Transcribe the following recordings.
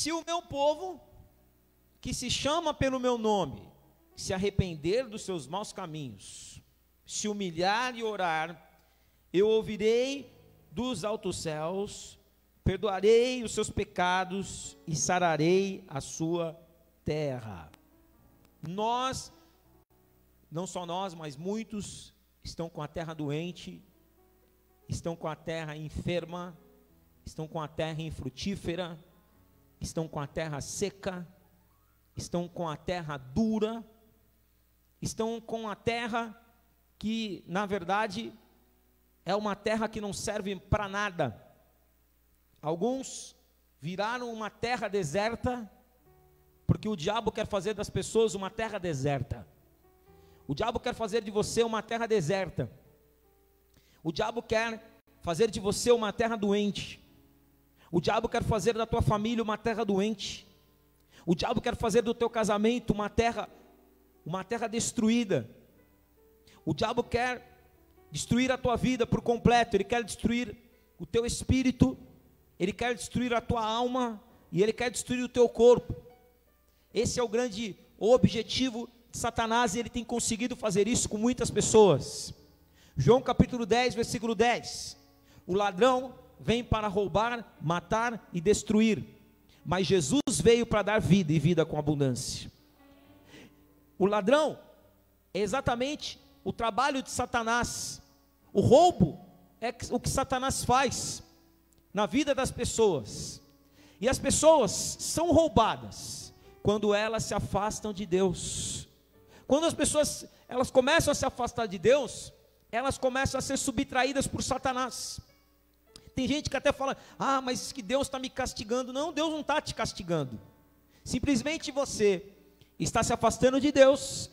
se o meu povo, que se chama pelo meu nome, se arrepender dos seus maus caminhos, se humilhar e orar, eu ouvirei dos altos céus, perdoarei os seus pecados e sararei a sua terra. Nós, não só nós, mas muitos estão com a terra doente, estão com a terra enferma, estão com a terra infrutífera, estão com a terra seca, estão com a terra dura, estão com a terra que, na verdade, é uma terra que não serve para nada. Alguns viraram uma terra deserta, porque o diabo quer fazer das pessoas uma terra deserta. O diabo quer fazer de você uma terra deserta. O diabo quer fazer de você uma terra doente. O diabo quer fazer da tua família uma terra doente. O diabo quer fazer do teu casamento uma terra destruída. O diabo quer destruir a tua vida por completo. Ele quer destruir o teu espírito, ele quer destruir a tua alma e ele quer destruir o teu corpo. Esse é o grande objetivo de Satanás, e ele tem conseguido fazer isso com muitas pessoas. João capítulo 10, versículo 10. O ladrão vem para roubar, matar e destruir, mas Jesus veio para dar vida e vida com abundância. O ladrão é exatamente o trabalho de Satanás. O roubo é o que Satanás faz na vida das pessoas. E as pessoas são roubadas quando elas se afastam de Deus. Quando as pessoas elas começam a se afastar de Deus, elas começam a ser subtraídas por Satanás. Tem gente que até fala: ah, mas que Deus está me castigando. Não, Deus não está te castigando. Simplesmente você está se afastando de Deus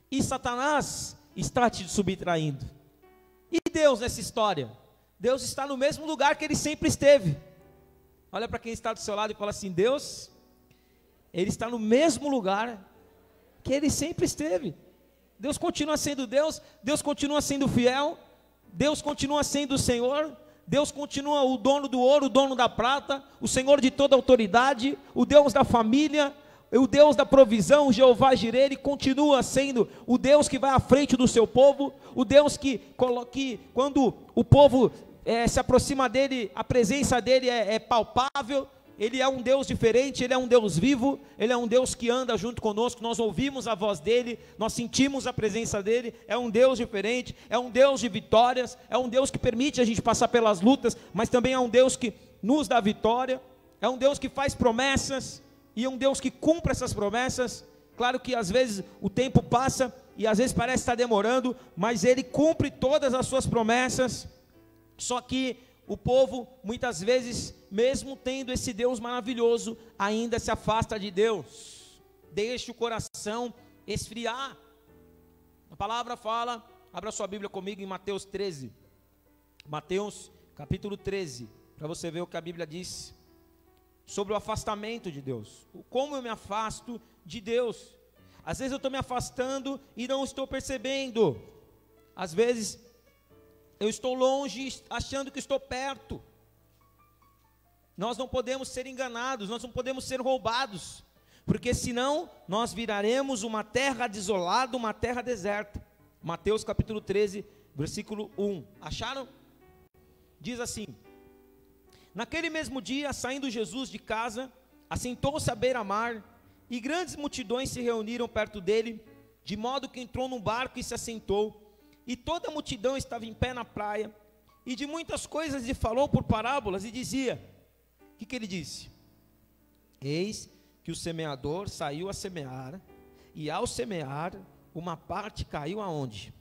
e Satanás está te subtraindo. E Deus nessa história? Deus está no mesmo lugar que Ele sempre esteve. Olha para quem está do seu lado e fala assim: Deus, Ele está no mesmo lugar que Ele sempre esteve. Deus continua sendo Deus, Deus continua sendo fiel, Deus continua sendo o Senhor, Deus continua o dono do ouro, o dono da prata, o Senhor de toda autoridade, o Deus da família, o Deus da provisão, Jeová Jireh. Ele continua sendo o Deus que vai à frente do seu povo, o Deus que quando o povo se aproxima dele, a presença dele é palpável. Ele é um Deus diferente, Ele é um Deus vivo, Ele é um Deus que anda junto conosco, nós ouvimos a voz dEle, nós sentimos a presença dEle. É um Deus diferente, é um Deus de vitórias, é um Deus que permite a gente passar pelas lutas, mas também é um Deus que nos dá vitória, é um Deus que faz promessas, e é um Deus que cumpre essas promessas. Claro que às vezes o tempo passa, e às vezes parece estar demorando, mas Ele cumpre todas as suas promessas. Só que o povo, muitas vezes, mesmo tendo esse Deus maravilhoso, ainda se afasta de Deus, deixa o coração esfriar. A palavra fala, abra sua Bíblia comigo em Mateus 13, Mateus capítulo 13, para você ver o que a Bíblia diz sobre o afastamento de Deus. Como eu me afasto de Deus? Às vezes eu estou me afastando e não estou percebendo. Às vezes eu estou longe, achando que estou perto. Nós não podemos ser enganados, nós não podemos ser roubados, porque senão nós viraremos uma terra desolada, uma terra deserta. Mateus capítulo 13, versículo 1. Acharam? Diz assim: naquele mesmo dia, saindo Jesus de casa, assentou-se à beira-mar, e grandes multidões se reuniram perto dele, de modo que entrou num barco e se assentou. E toda a multidão estava em pé na praia, e de muitas coisas lhe falou por parábolas, e dizia: o que ele disse? Eis que o semeador saiu a semear, e ao semear, uma parte caiu aonde?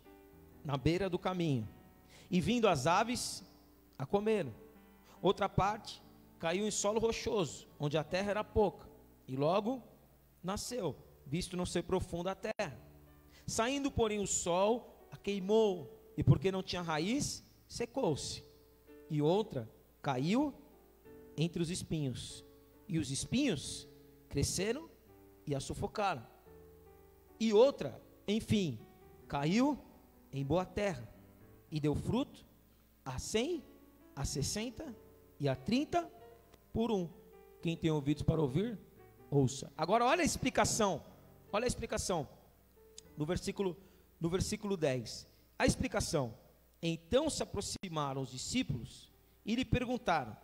Na beira do caminho, e vindo as aves a comer. Outra parte caiu em solo rochoso, onde a terra era pouca, e logo nasceu, visto não ser profunda a terra. Saindo, porém, o sol a queimou, e porque não tinha raiz, secou-se. E outra caiu entre os espinhos, e os espinhos cresceram e a sufocaram. E outra, enfim, caiu em boa terra, e deu fruto a 100, a 60 e a 30 por um. Quem tem ouvidos para ouvir, ouça. Agora olha a explicação, no versículo 10, a explicação. Então se aproximaram os discípulos e lhe perguntaram: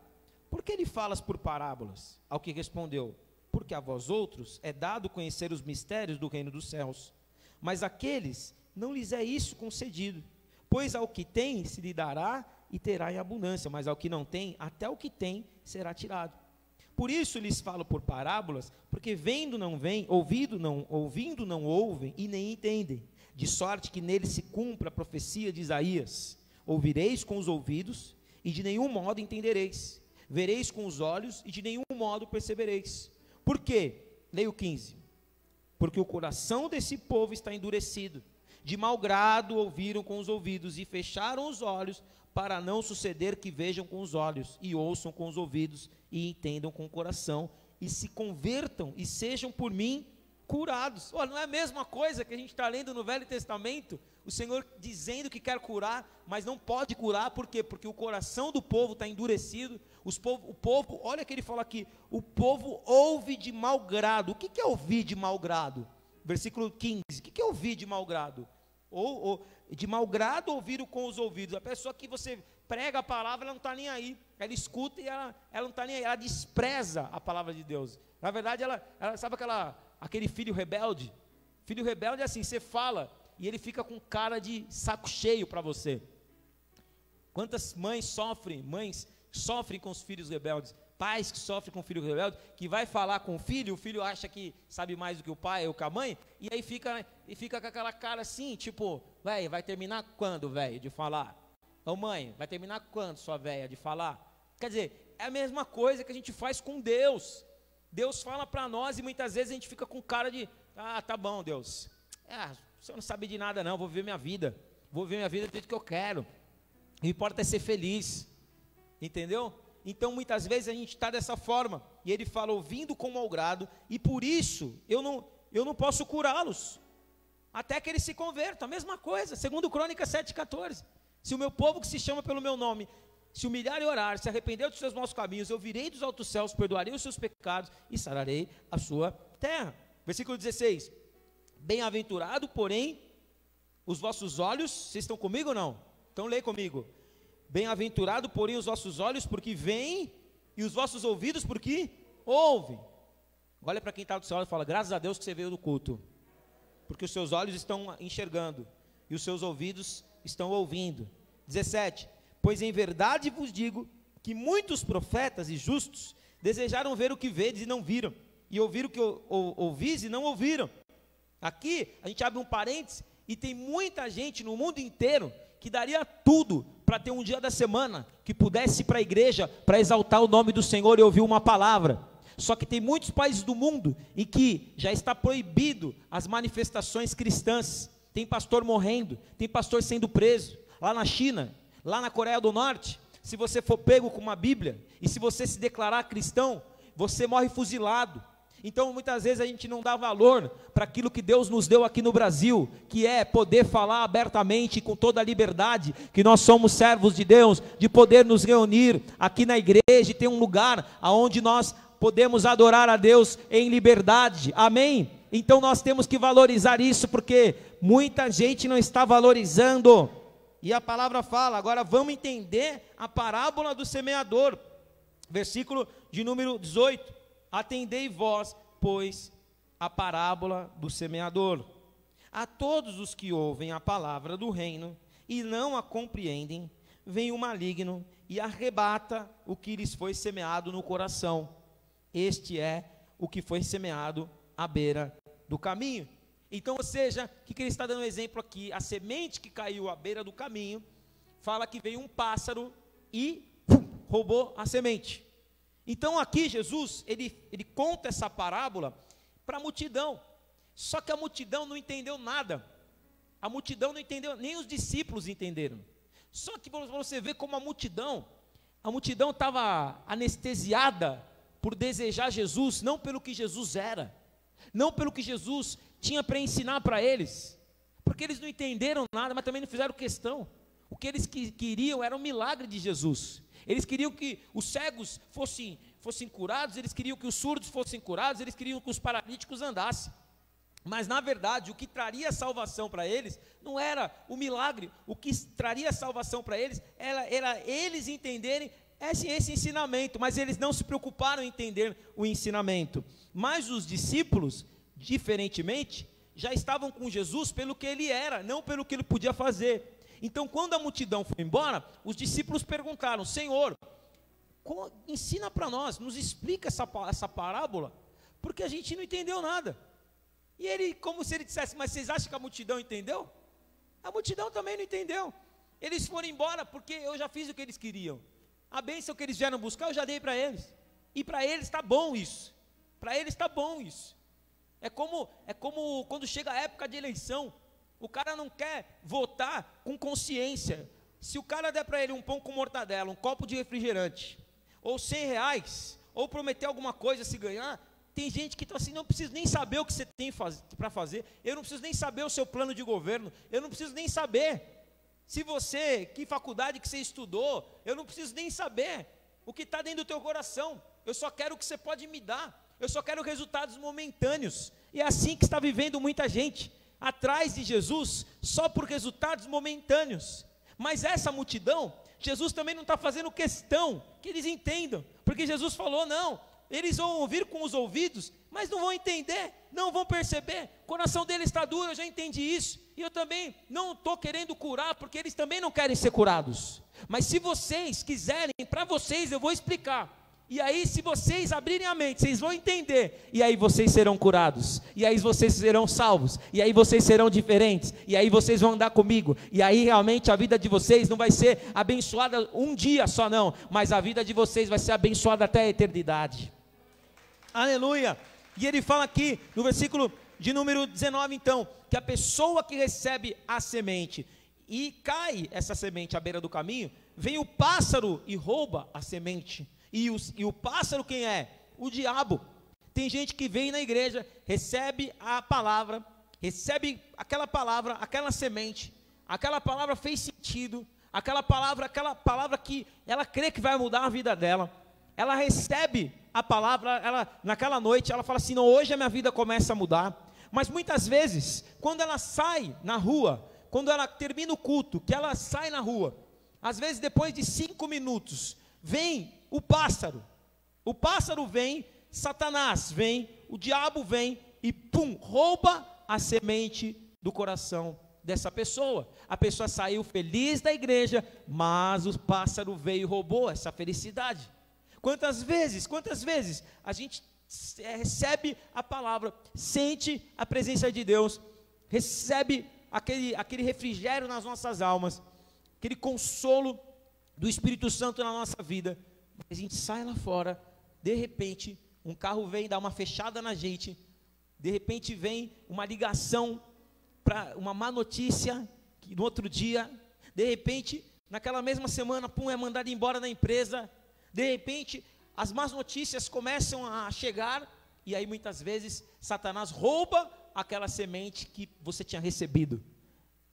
por que lhe falas por parábolas? Ao que respondeu: porque a vós outros é dado conhecer os mistérios do reino dos céus, mas àqueles não lhes é isso concedido. Pois ao que tem se lhe dará e terá em abundância, mas ao que não tem, até o que tem será tirado. Por isso lhes falo por parábolas, porque vendo não veem, ouvindo não ouvem e nem entendem, de sorte que neles se cumpra a profecia de Isaías: ouvireis com os ouvidos e de nenhum modo entendereis, vereis com os olhos e de nenhum modo percebereis. Por quê? Leia o 15. Porque o coração desse povo está endurecido, de mau grado ouviram com os ouvidos e fecharam os olhos, para não suceder que vejam com os olhos e ouçam com os ouvidos e entendam com o coração e se convertam e sejam por mim curados. Olha, não é a mesma coisa que a gente está lendo no Velho Testamento, o Senhor dizendo que quer curar, mas não pode curar. Por quê? Porque o coração do povo está endurecido. O povo, olha o que ele fala aqui: o povo ouve de mau grado. O que é ouvir de mau grado? Versículo 15, o que é ouvir de mau grado? De mau grado ouviram com os ouvidos. A pessoa que você prega a palavra, ela não está nem aí, ela escuta e ela não está nem aí, ela despreza a palavra de Deus. Na verdade, ela sabe aquele filho rebelde? Filho rebelde é assim, você fala e ele fica com cara de saco cheio para você. Quantas mães sofrem com os filhos rebeldes, pais que sofrem com o filho rebelde, que vai falar com o filho acha que sabe mais do que o pai ou que a mãe, e aí fica com aquela cara assim, tipo: velho, vai terminar quando, velho, de falar? Ô mãe, vai terminar quando, sua velha, de falar? Quer dizer, é a mesma coisa que a gente faz com Deus. Deus fala para nós e muitas vezes a gente fica com cara de: ah, tá bom, Deus, você não sabe de nada não, vou viver minha vida do jeito que eu quero, o que importa é ser feliz, entendeu? Então muitas vezes a gente está dessa forma, e ele fala: ouvindo com mau grado, e por isso eu não posso curá-los, até que eles se convertam. A mesma coisa, segundo Crônicas 7,14, se o meu povo que se chama pelo meu nome se humilhar e orar, se arrepender dos seus maus caminhos, eu virei dos altos céus, perdoarei os seus pecados e sararei a sua terra. Versículo 16, bem-aventurado, porém, os vossos olhos, vocês estão comigo ou não? Então lê comigo. Bem-aventurado, porém, os vossos olhos porque veem, e os vossos ouvidos porque ouvem. Olha para quem está do seu lado e fala: graças a Deus que você veio do culto, porque os seus olhos estão enxergando, e os seus ouvidos estão ouvindo. 17, pois em verdade vos digo, que muitos profetas e justos desejaram ver o que vedes e não viram, e ouvir o que ouvis e não ouviram. Aqui, a gente abre um parênteses, e tem muita gente no mundo inteiro que daria tudo para ter um dia da semana que pudesse ir para a igreja para exaltar o nome do Senhor e ouvir uma palavra. Só que tem muitos países do mundo em que já está proibido as manifestações cristãs. Tem pastor morrendo, tem pastor sendo preso. Lá na China, lá na Coreia do Norte, se você for pego com uma Bíblia e se você se declarar cristão, você morre fuzilado. Então muitas vezes a gente não dá valor para aquilo que Deus nos deu aqui no Brasil, que é poder falar abertamente, com toda a liberdade, que nós somos servos de Deus, de poder nos reunir aqui na igreja e ter um lugar onde nós podemos adorar a Deus em liberdade, amém? Então nós temos que valorizar isso, porque muita gente não está valorizando, e a palavra fala. Agora vamos entender a parábola do semeador, versículo de número 18, atendei vós, pois, a parábola do semeador. A todos os que ouvem a palavra do reino e não a compreendem, vem o maligno e arrebata o que lhes foi semeado no coração. Este é o que foi semeado à beira do caminho. Então, ou seja, o que ele está dando um exemplo aqui? A semente que caiu à beira do caminho, fala que veio um pássaro e roubou a semente. Então aqui Jesus, ele conta essa parábola para a multidão, só que a multidão não entendeu nada, a multidão não entendeu, nem os discípulos entenderam. Só que você vê como a multidão estava anestesiada por desejar Jesus, não pelo que Jesus era, não pelo que Jesus tinha para ensinar para eles, porque eles não entenderam nada, mas também não fizeram questão. O que eles queriam era um milagre de Jesus. Eles queriam que os cegos fossem curados, eles queriam que os surdos fossem curados, eles queriam que os paralíticos andassem. Mas na verdade, o que traria salvação para eles não era o milagre. O que traria salvação para eles era eles entenderem esse ensinamento, mas eles não se preocuparam em entender o ensinamento. Mas os discípulos, diferentemente, já estavam com Jesus pelo que ele era, não pelo que ele podia fazer. Então, quando a multidão foi embora, os discípulos perguntaram: Senhor, ensina para nós, nos explica essa parábola, porque a gente não entendeu nada. E ele, como se ele dissesse: mas vocês acham que a multidão entendeu? A multidão também não entendeu. Eles foram embora porque eu já fiz o que eles queriam. A bênção que eles vieram buscar, eu já dei para eles. E para eles está bom isso. Para eles está bom isso. É como quando chega a época de eleição, o cara não quer votar com consciência. Se o cara der para ele um pão com mortadela, um copo de refrigerante, ou R$100, ou prometer alguma coisa se ganhar, tem gente que está assim: não preciso nem saber o que você tem para fazer, eu não preciso nem saber o seu plano de governo, eu não preciso nem saber que faculdade que você estudou, eu não preciso nem saber o que está dentro do teu coração, eu só quero o que você pode me dar, eu só quero resultados momentâneos. E é assim que está vivendo muita gente, atrás de Jesus, só por resultados momentâneos. Mas essa multidão, Jesus também não está fazendo questão que eles entendam, porque Jesus falou: não, eles vão ouvir com os ouvidos, mas não vão entender, não vão perceber, o coração deles está duro, eu já entendi isso, e eu também não estou querendo curar, porque eles também não querem ser curados. Mas se vocês quiserem, para vocês eu vou explicar, e aí se vocês abrirem a mente, vocês vão entender, e aí vocês serão curados, e aí vocês serão salvos, e aí vocês serão diferentes, e aí vocês vão andar comigo, e aí realmente a vida de vocês não vai ser abençoada um dia só não, mas a vida de vocês vai ser abençoada até a eternidade. Aleluia. E ele fala aqui no versículo de número 19 então, que a pessoa que recebe a semente e cai essa semente à beira do caminho, vem o pássaro e rouba a semente. E o pássaro quem é? O diabo. Tem gente que vem na igreja, recebe a palavra, recebe aquela palavra, aquela semente, aquela palavra fez sentido, aquela palavra que ela crê que vai mudar a vida dela, ela recebe a palavra, naquela noite, ela fala assim: não, hoje a minha vida começa a mudar. Mas muitas vezes, quando ela sai na rua, quando ela termina o culto, que ela sai na rua, às vezes depois de 5 minutos, vem o pássaro vem, Satanás vem, o diabo vem e pum, rouba a semente do coração dessa pessoa. A pessoa saiu feliz da igreja, mas o pássaro veio e roubou essa felicidade. Quantas vezes a gente recebe a palavra, sente a presença de Deus, recebe aquele refrigério nas nossas almas, aquele consolo do Espírito Santo na nossa vida, a gente sai lá fora, de repente, um carro vem dar uma fechada na gente, de repente vem uma ligação para uma má notícia, que no outro dia, de repente, naquela mesma semana, pum, é mandado embora da empresa, de repente, as más notícias começam a chegar, e aí muitas vezes, Satanás rouba aquela semente que você tinha recebido,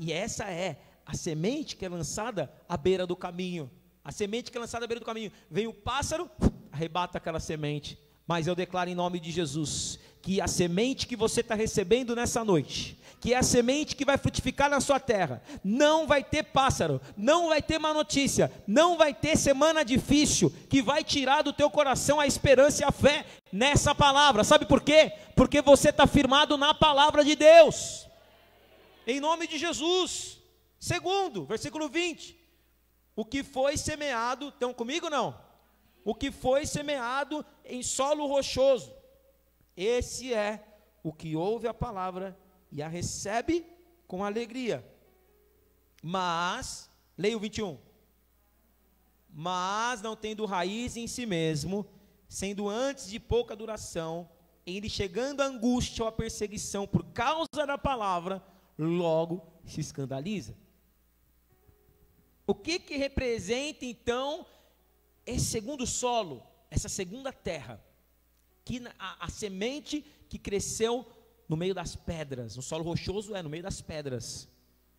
e essa é a semente que é lançada à beira do caminho. A semente que é lançada à beira do caminho, vem o pássaro, arrebata aquela semente. Mas eu declaro em nome de Jesus, que a semente que você está recebendo nessa noite, que é a semente que vai frutificar na sua terra, não vai ter pássaro, não vai ter má notícia, não vai ter semana difícil, que vai tirar do teu coração a esperança e a fé nessa palavra. Sabe por quê? Porque você está firmado na palavra de Deus, em nome de Jesus. Segundo, versículo 20, o que foi semeado, estão comigo ou não? O que foi semeado em solo rochoso, esse é o que ouve a palavra e a recebe com alegria. Mas, leia o 21, mas não tendo raiz em si mesmo, sendo antes de pouca duração, em lhe chegando a angústia ou a perseguição por causa da palavra, logo se escandaliza. O que representa então esse segundo solo, essa segunda terra, que a semente que cresceu no meio das pedras, no solo rochoso no meio das pedras,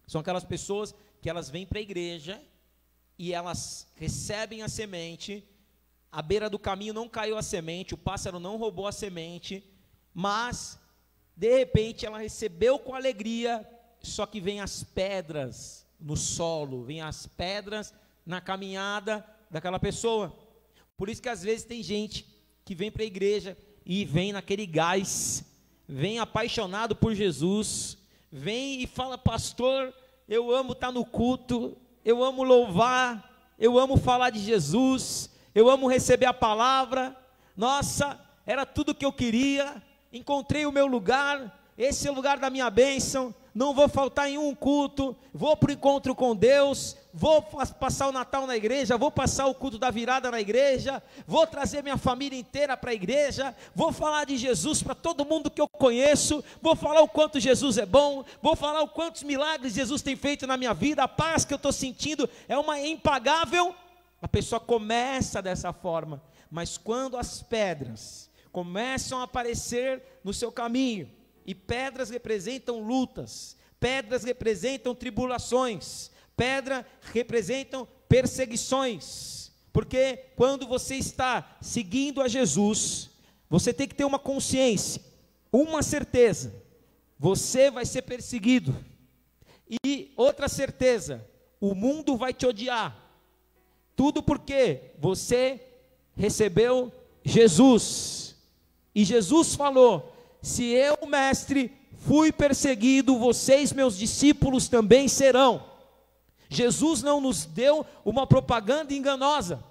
são aquelas pessoas que elas vêm para a igreja e elas recebem a semente, à beira do caminho não caiu a semente, o pássaro não roubou a semente, mas de repente ela recebeu com alegria, só que vem as pedras no solo, vem as pedras na caminhada daquela pessoa. Por isso que às vezes tem gente que vem para a igreja e vem naquele gás, vem apaixonado por Jesus, vem e fala: pastor, eu amo estar no culto, eu amo louvar, eu amo falar de Jesus, eu amo receber a palavra, nossa, era tudo que eu queria, encontrei o meu lugar, esse é o lugar da minha bênção, não vou faltar em um culto, vou para o encontro com Deus, vou passar o Natal na igreja, vou passar o culto da virada na igreja, vou trazer minha família inteira para a igreja, vou falar de Jesus para todo mundo que eu conheço, vou falar o quanto Jesus é bom, vou falar o quantos milagres Jesus tem feito na minha vida, a paz que eu estou sentindo é uma impagável. A pessoa começa dessa forma, mas quando as pedras começam a aparecer no seu caminho, e pedras representam lutas, pedras representam tribulações, pedras representam perseguições, porque quando você está seguindo a Jesus, você tem que ter uma consciência, uma certeza: você vai ser perseguido, e outra certeza: o mundo vai te odiar, tudo porque você recebeu Jesus, e Jesus falou: se eu, mestre, fui perseguido, vocês, meus discípulos, também serão. Jesus não nos deu uma propaganda enganosa,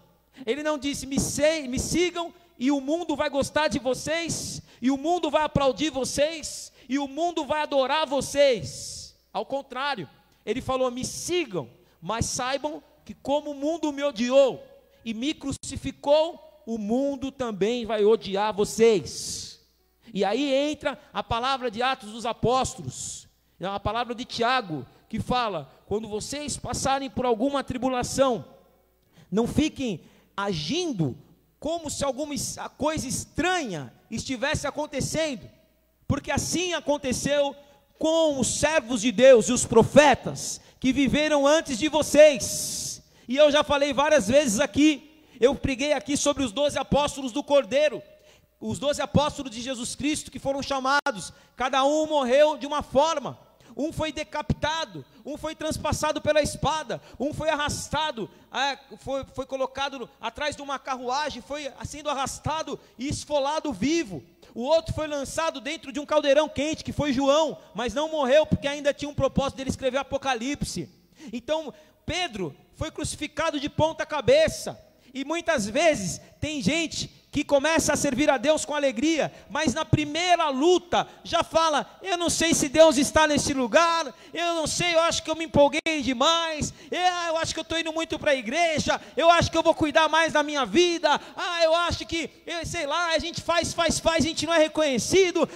ele não disse: me sigam e o mundo vai gostar de vocês, e o mundo vai aplaudir vocês, e o mundo vai adorar vocês. Ao contrário, ele falou: me sigam, mas saibam que como o mundo me odiou e me crucificou, o mundo também vai odiar vocês. E aí entra a palavra de Atos dos Apóstolos, a palavra de Tiago, que fala: quando vocês passarem por alguma tribulação, não fiquem agindo como se alguma coisa estranha estivesse acontecendo, porque assim aconteceu com os servos de Deus e os profetas que viveram antes de vocês. E eu já falei várias vezes aqui, eu preguei aqui sobre os 12 apóstolos do Cordeiro, os 12 apóstolos de Jesus Cristo que foram chamados, cada um morreu de uma forma. Um foi decapitado, um foi transpassado pela espada, um foi arrastado, foi colocado atrás de uma carruagem, foi sendo arrastado e esfolado vivo. O outro foi lançado dentro de um caldeirão quente, que foi João, mas não morreu porque ainda tinha um propósito dele escrever Apocalipse. Então Pedro foi crucificado de ponta cabeça. E muitas vezes tem gente que começa a servir a Deus com alegria, mas na primeira luta já fala: eu não sei se Deus está nesse lugar, eu não sei, eu acho que eu me empolguei demais, eu acho que eu estou indo muito para a igreja, eu acho que eu vou cuidar mais da minha vida, eu acho que, sei lá, a gente faz, a gente não é reconhecido,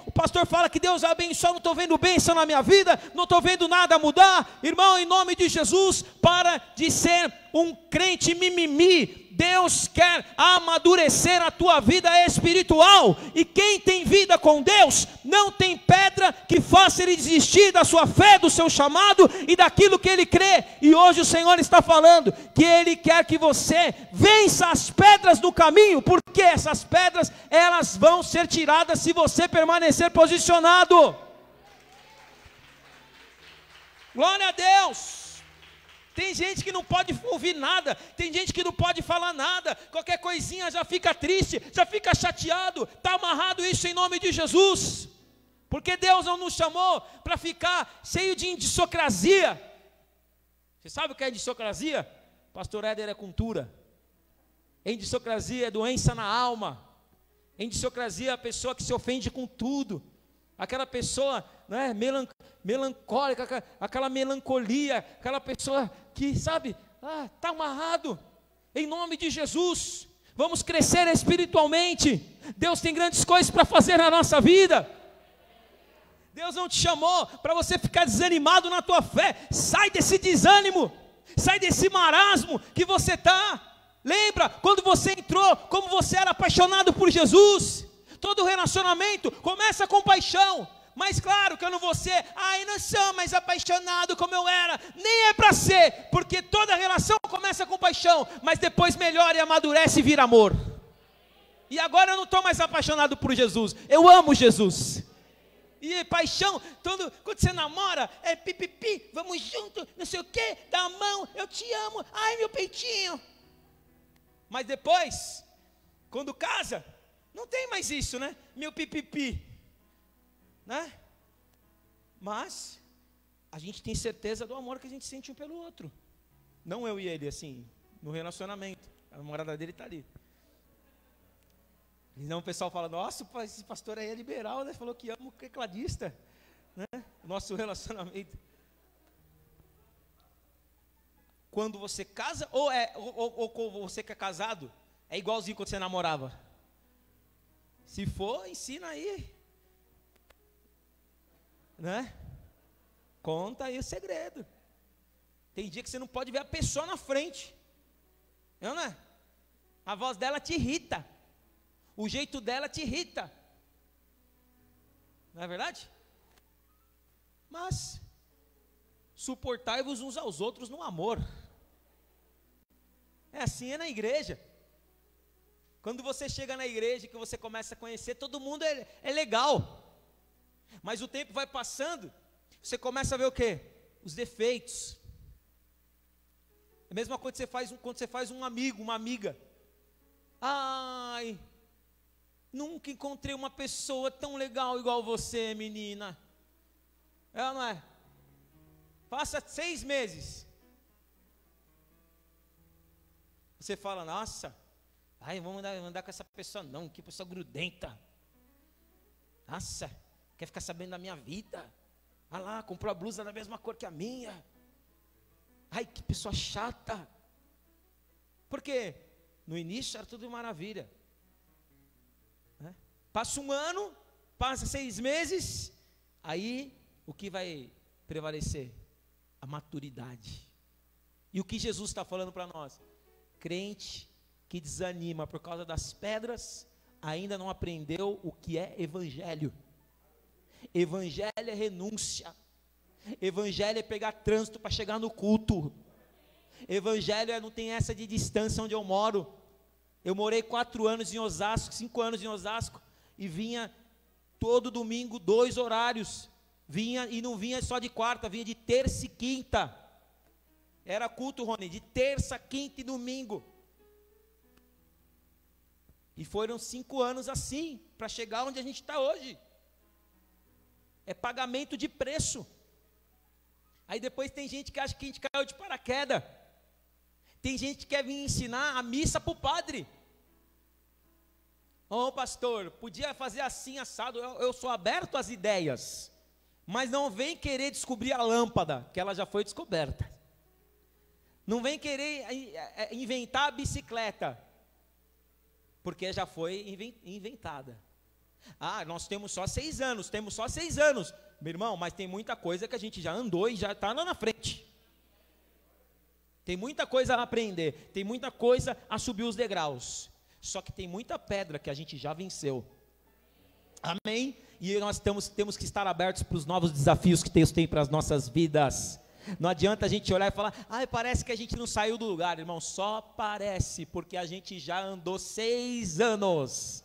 o pastor fala que Deus abençoa, não estou vendo bênção na minha vida, não estou vendo nada mudar. Irmão, em nome de Jesus, para de ser um crente mimimi. Deus quer amadurecer a tua vida espiritual, e quem tem vida com Deus, não tem pedra que faça ele desistir da sua fé, do seu chamado e daquilo que ele crê. E hoje o Senhor está falando que Ele quer que você vença as pedras do caminho, porque essas pedras, elas vão ser tiradas se você permanecer posicionado. Glória a Deus. Tem gente que não pode ouvir nada, tem gente que não pode falar nada, qualquer coisinha já fica triste, já fica chateado, está amarrado isso em nome de Jesus, porque Deus não nos chamou para ficar cheio de indissocrasia. Você sabe o que é indissocrasia? Pastor Éder é cultura. Indissocrasia é doença na alma, indissocrasia é a pessoa que se ofende com tudo, aquela pessoa, né, melancólica, aquela melancolia, aquela pessoa que, sabe, está amarrado. Em nome de Jesus, vamos crescer espiritualmente. Deus tem grandes coisas para fazer na nossa vida. Deus não te chamou para você ficar desanimado na tua fé. Sai desse desânimo, sai desse marasmo que você está. Lembra quando você entrou, como você era apaixonado por Jesus? Todo relacionamento começa com paixão, Mas claro que eu não vou ser, não sou mais apaixonado como eu era. Nem é para ser, porque toda relação começa com paixão, mas depois melhora e amadurece e vira amor. E agora eu não estou mais apaixonado por Jesus, eu amo Jesus. E paixão, quando você namora, é pipipi, vamos junto, não sei o que, dá a mão, eu te amo, ai meu peitinho. Mas depois, quando casa, não tem mais isso, né? Meu pipipi, né? Mas a gente tem certeza do amor que a gente sente um pelo outro. Não eu e ele, assim, no relacionamento. A namorada dele está ali. Então o pessoal fala, nossa, esse pastor aí é liberal, né? Falou que ama o tecladista, né? Nosso relacionamento. Quando você casa, ou você que é casado, é igualzinho quando você namorava. Se for, ensina aí, né? Conta aí o segredo. Tem dia que você não pode ver a pessoa na frente, não é? A voz dela te irrita. O jeito dela te irrita. Não é verdade? Mas suportai-vos uns aos outros no amor. É assim na igreja. Quando você chega na igreja, que você começa a conhecer, todo mundo é legal. Mas o tempo vai passando, você começa a ver o quê? Os defeitos. É a mesma coisa que quando você faz um amigo, uma amiga. Ai, nunca encontrei uma pessoa tão legal igual você, menina. É ou não é? Passa 6 meses. Você fala, nossa, vamos andar com essa pessoa não, que pessoa grudenta. Nossa, quer ficar sabendo da minha vida. Olha lá, comprou a blusa da mesma cor que a minha. Ai, que pessoa chata. Por quê? No início era tudo maravilha. Passa 1 ano, passa 6 meses, aí o que vai prevalecer? A maturidade. E o que Jesus está falando para nós? Crente que desanima por causa das pedras, ainda não aprendeu o que é evangelho. Evangelho é renúncia. Evangelho é pegar trânsito para chegar no culto. Evangelho não tem essa de distância onde eu moro. Eu morei 4 anos em Osasco, 5 anos em Osasco, e vinha todo domingo 2 horários. Vinha e não vinha só de quarta, vinha de terça e quinta. Era culto, Rony, de terça, quinta e domingo. E foram 5 anos assim, para chegar onde a gente está hoje. É pagamento de preço. Aí depois tem gente que acha que a gente caiu de paraquedas. Tem gente que quer vir ensinar a missa para o padre. Pastor, podia fazer assim, assado. Eu sou aberto às ideias. Mas não vem querer descobrir a lâmpada, que ela já foi descoberta. Não vem querer inventar a bicicleta, porque já foi inventada. Nós temos só 6 anos, meu irmão, mas tem muita coisa que a gente já andou e já está lá na frente. Tem muita coisa a aprender, tem muita coisa a subir os degraus. Só que tem muita pedra que a gente já venceu. Amém? E nós temos que estar abertos para os novos desafios que Deus tem para as nossas vidas. Não adianta a gente olhar e falar, parece que a gente não saiu do lugar, irmão. Só parece, porque a gente já andou 6 anos.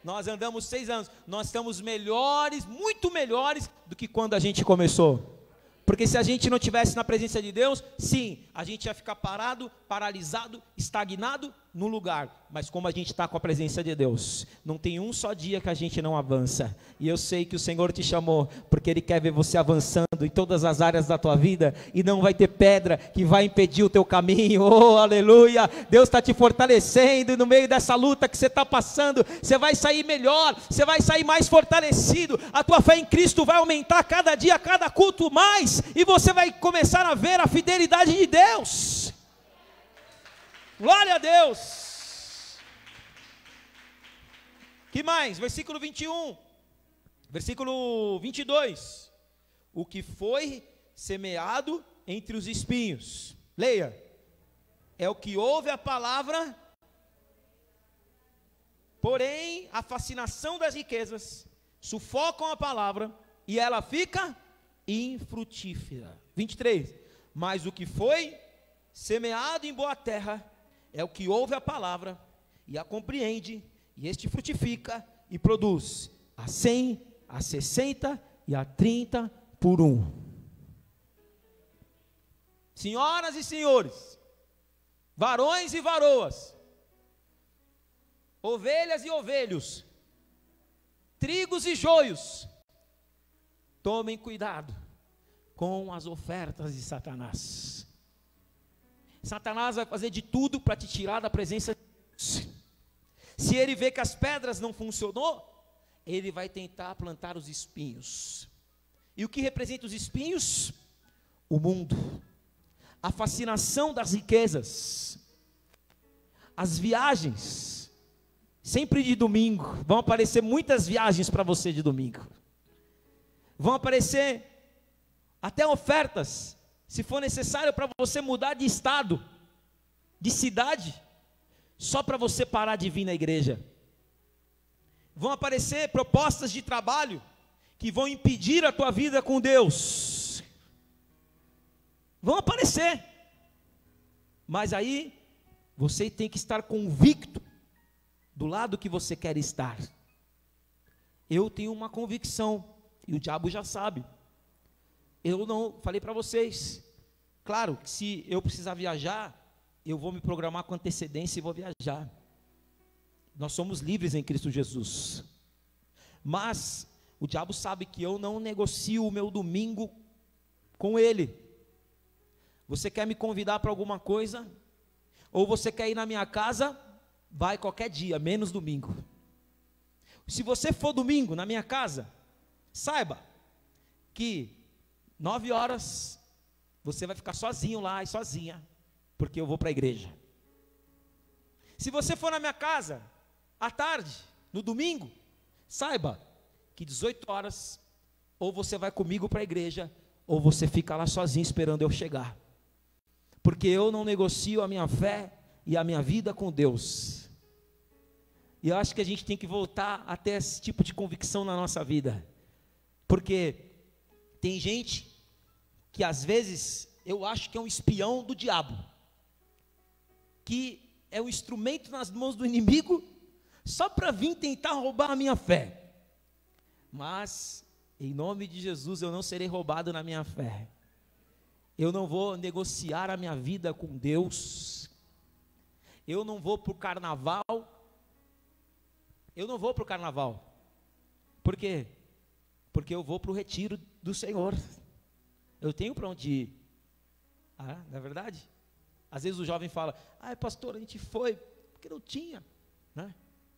Nós andamos 6 anos. Nós estamos melhores, muito melhores do que quando a gente começou. Porque se a gente não estivesse na presença de Deus, sim, a gente ia ficar parado, paralisado, estagnado no lugar. Mas como a gente está com a presença de Deus, não tem um só dia que a gente não avança. E eu sei que o Senhor te chamou, porque Ele quer ver você avançando em todas as áreas da tua vida, e não vai ter pedra que vai impedir o teu caminho. Oh, aleluia! Deus está te fortalecendo, e no meio dessa luta que você está passando, você vai sair melhor, você vai sair mais fortalecido, a tua fé em Cristo vai aumentar cada dia, cada culto mais, e você vai começar a ver a fidelidade de Deus. Glória a Deus. Que mais? Versículo 21. Versículo 22. O que foi semeado entre os espinhos. Leia. É o que ouve a palavra, porém a fascinação das riquezas sufocam a palavra e ela fica infrutífera. 23. Mas o que foi semeado em boa terra é o que ouve a palavra e a compreende, e este frutifica e produz a 100, a 60 e a 30 por um. Senhoras e senhores, varões e varoas, ovelhas e ovelhos, trigos e joios, tomem cuidado com as ofertas de Satanás. Satanás vai fazer de tudo para te tirar da presença de Deus. Se ele vê que as pedras não funcionou, ele vai tentar plantar os espinhos. E o que representa os espinhos? O mundo, a fascinação das riquezas, as viagens. Sempre de domingo, vão aparecer muitas viagens para você de domingo. Vão aparecer até ofertas, se for necessário para você mudar de estado, de cidade, só para você parar de vir na igreja. Vão aparecer propostas de trabalho que vão impedir a tua vida com Deus. Vão aparecer. Mas aí você tem que estar convicto do lado que você quer estar. Eu tenho uma convicção, e o diabo já sabe. Eu não falei para vocês. Claro que se eu precisar viajar, eu vou me programar com antecedência e vou viajar. Nós somos livres em Cristo Jesus. Mas o diabo sabe que eu não negocio o meu domingo com ele. Você quer me convidar para alguma coisa? Ou você quer ir na minha casa? Vai qualquer dia, menos domingo. Se você for domingo na minha casa, saiba que 9 horas você vai ficar sozinho lá e sozinha, porque eu vou para a igreja. Se você for na minha casa à tarde, no domingo, saiba que 18 horas ou você vai comigo para a igreja, ou você fica lá sozinho esperando eu chegar. Porque eu não negocio a minha fé e a minha vida com Deus. E eu acho que a gente tem que voltar a ter esse tipo de convicção na nossa vida. Porque tem gente que às vezes eu acho que é um espião do diabo, que é um instrumento nas mãos do inimigo, só para vir tentar roubar a minha fé. Mas, em nome de Jesus, eu não serei roubado na minha fé. Eu não vou negociar a minha vida com Deus. Eu não vou para o carnaval. Eu não vou para o carnaval. Por quê? Porque eu vou para o retiro do Senhor. Eu tenho para onde ir. Não é verdade? Às vezes o jovem fala: pastor, a gente foi porque não tinha, né?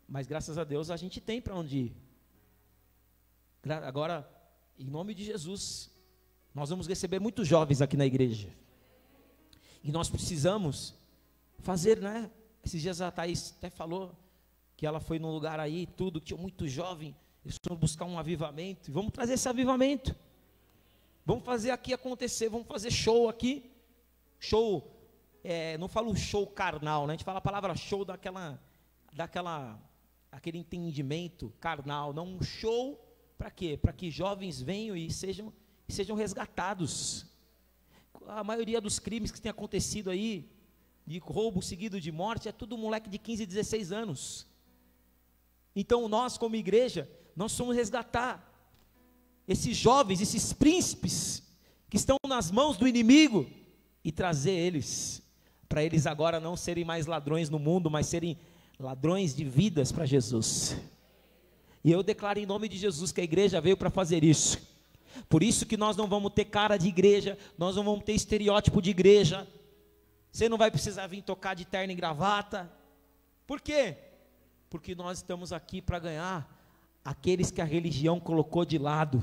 Mas graças a Deus a gente tem para onde ir. Agora, em nome de Jesus, nós vamos receber muitos jovens aqui na igreja. E nós precisamos fazer, né? Esses dias a Thaís até falou que ela foi num lugar aí, tudo, que tinha muito jovem. Eles foram buscar um avivamento. E vamos trazer esse avivamento. Vamos fazer aqui acontecer. Vamos fazer show aqui. Show, não falo show carnal, né? A gente fala a palavra show aquele entendimento carnal. Não, um show para quê? Para que jovens venham e sejam resgatados. A maioria dos crimes que tem acontecido aí, de roubo seguido de morte, é tudo moleque de 15, 16 anos. Então nós como igreja, nós vamos resgatar esses jovens, esses príncipes, que estão nas mãos do inimigo, e trazer eles, para eles agora não serem mais ladrões no mundo, mas serem ladrões de vidas para Jesus. E eu declaro em nome de Jesus que a igreja veio para fazer isso. Por isso que nós não vamos ter cara de igreja, nós não vamos ter estereótipo de igreja. Você não vai precisar vir tocar de terno e gravata. Por quê? Porque nós estamos aqui para ganhar aqueles que a religião colocou de lado.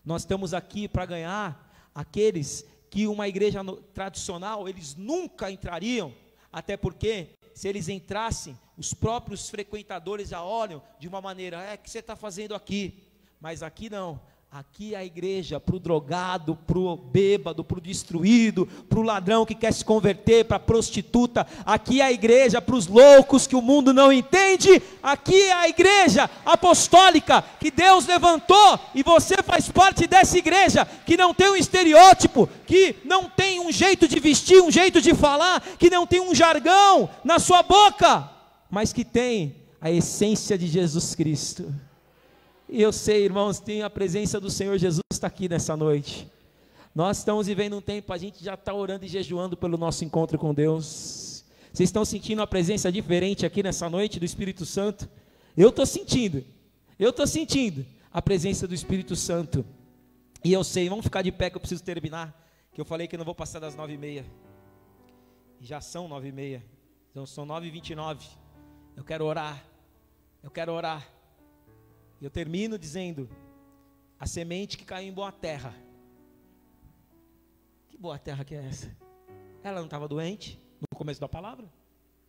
Nós estamos aqui para ganhar aqueles que uma igreja tradicional, eles nunca entrariam, até porque, se eles entrassem, os próprios frequentadores já olham de uma maneira: o que você está fazendo aqui? Mas aqui não, Aqui é a igreja para o drogado, para o bêbado, para o destruído, para o ladrão que quer se converter, para a prostituta. Aqui é a igreja para os loucos que o mundo não entende. Aqui é a igreja apostólica que Deus levantou, e você faz parte dessa igreja que não tem um estereótipo, que não tem um jeito de vestir, um jeito de falar, que não tem um jargão na sua boca, mas que tem a essência de Jesus Cristo. E eu sei, irmãos, tem a presença do Senhor Jesus está aqui nessa noite. Nós estamos vivendo um tempo, a gente já está orando e jejuando pelo nosso encontro com Deus. Vocês estão sentindo uma presença diferente aqui nessa noite do Espírito Santo? Eu estou sentindo a presença do Espírito Santo. E eu sei, vamos ficar de pé que eu preciso terminar, que eu falei que não vou passar das 9h30. Já são 9h30, então são 9h29. Eu quero orar. E eu termino dizendo: a semente que caiu em boa terra. Que boa terra que é essa? Ela não estava doente no começo da palavra?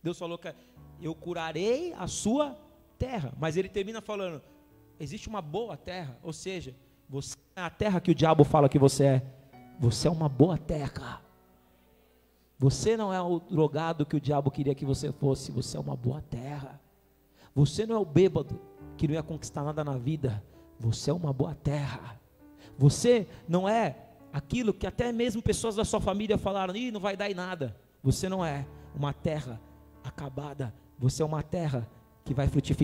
Deus falou que eu curarei a sua terra. Mas ele termina falando: existe uma boa terra. Ou seja, você não é a terra que o diabo fala que você é. Você é uma boa terra. Você não é o drogado que o diabo queria que você fosse. Você é uma boa terra. Você não é o bêbado que não ia conquistar nada na vida. Você é uma boa terra. Você não é aquilo que até mesmo pessoas da sua família falaram: ih, não vai dar em nada. Você não é uma terra acabada. Você é uma terra que vai frutificar.